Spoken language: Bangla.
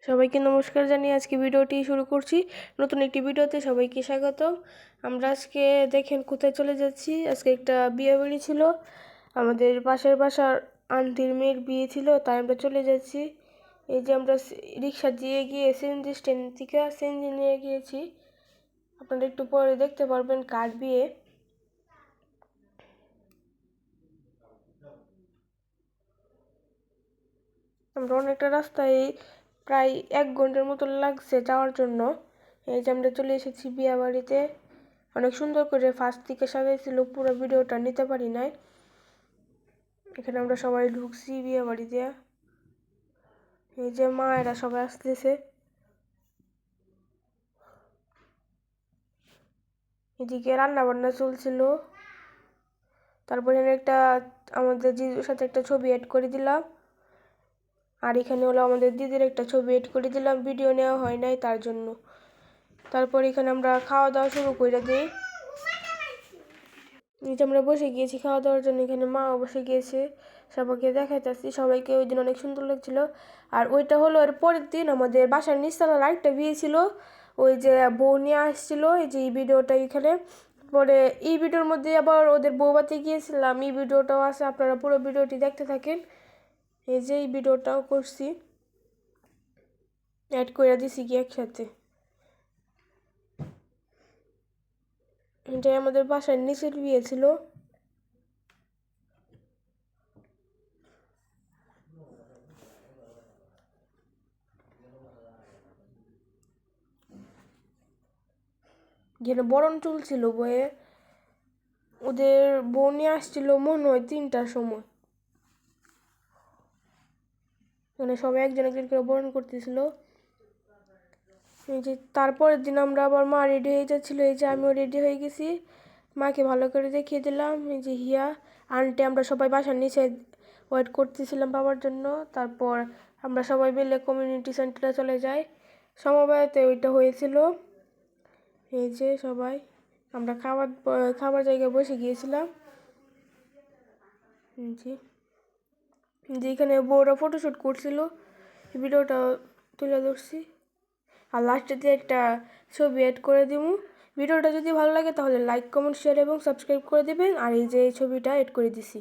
সবাইকে নমস্কার জানিয়ে আজকে ভিডিওটি শুরু করছি। নতুন একটি ভিডিওতে সবাইকে স্বাগতম। আমরা আজকে দেখেন কোথায় চলে যাচ্ছি। আজকে একটা বিয়ে বাড়ি ছিল, আমাদের পাশের বাসার আন্টির মেয়ের বিয়ে ছিল, তাই আমরা চলে যাচ্ছি। এই যে আমরা রিক্সা দিয়ে গিয়ে সিএনজি স্ট্যান্ড থেকে সিএনজি নিয়ে গিয়েছি। আপনারা একটু পরে দেখতে পারবেন কার বিয়ে। আমরা অনেকটা রাস্তায় প্রায় 1 ঘন্টার মতো লাগছে যাওয়ার জন্য। এই যে আমরা চলে এসেছি বিয়ে বাড়িতে। অনেক সুন্দর করে ফার্স্ট থেকে সাজাইছিল, পুরো ভিডিওটা নিতে পারি নাই। এখানে আমরা সবাই ঢুকছি বিয়ে বাড়িতে। এই যে মায়েরা সবাই আসতেছে। এদিকে রান্না বান্না চলছিল। তারপরে একটা আমাদের দিদির সাথে একটা ছবি অ্যাড করে দিলাম। আর এখানে হলো আমাদের দিদির একটা ছবি এড করে দিলাম, ভিডিও নেওয়া হয় নাই তার জন্য। তারপর এখানে আমরা খাওয়া দাওয়া শুরু করে দিই। নিচে আমরা বসে গিয়েছি খাওয়া দাওয়ার জন্য। এখানে মাও বসে গিয়েছে, সবাইকে দেখাইতেছি। সবাইকে ওই দিন অনেক সুন্দর লাগছিল। আর ওইটা হলো এর পরের দিন আমাদের বাসার নিচতলার আরেকটা বিয়ে ছিল। ওই যে বউ নিয়ে আসছিল, এই যে এই ভিডিওটা এখানে। পরে এই ভিডিওর মধ্যে আবার ওদের বউবাতে গিয়েছিলাম, এই ভিডিওটাও আছে, আপনারা পুরো ভিডিওটি দেখতে থাকেন। এই যে এই ভিডিওটাও করছি, অ্যাড করে দিছি কি একসাথে। এটাই আমাদের বাসার নিচের বিয়ে ছিল। যেন বরণ চলছিল বয়ে। ওদের বউ নিয়ে আসছিল মনে হয় 3টার সময়। মানে সবাই একজন একজন করে বরণ করতেছিল। এই যে তারপরের দিন আমরা আবার মা রেডি হয়ে যাচ্ছিল। এই যে আমিও রেডি হয়ে গেছি, মাকে ভালো করে দেখিয়ে দিলাম। এই যে হিয়া আন্টি, আমরা সবাই বাসার নিচে ওয়েট করতেছিলাম বাবার জন্য। তারপর আমরা সবাই মিলে কমিউনিটি সেন্টারে চলে যাই। সমবায়তে ওইটা হয়েছিল। এই যে সবাই আমরা খাবার জায়গায় বসে গিয়েছিলাম। জি, যেখানে বউরা ফটোশ্যুট করছিল, ভিডিওটা তুলে ধরছি। আর লাস্টে দিয়ে একটা ছবি অ্যাড করে দিব। ভিডিওটা যদি ভালো লাগে তাহলে লাইক, কমেন্ট, শেয়ার এবং সাবস্ক্রাইব করে দেবেন। আর এই যে এই ছবিটা অ্যাড করে দিছি।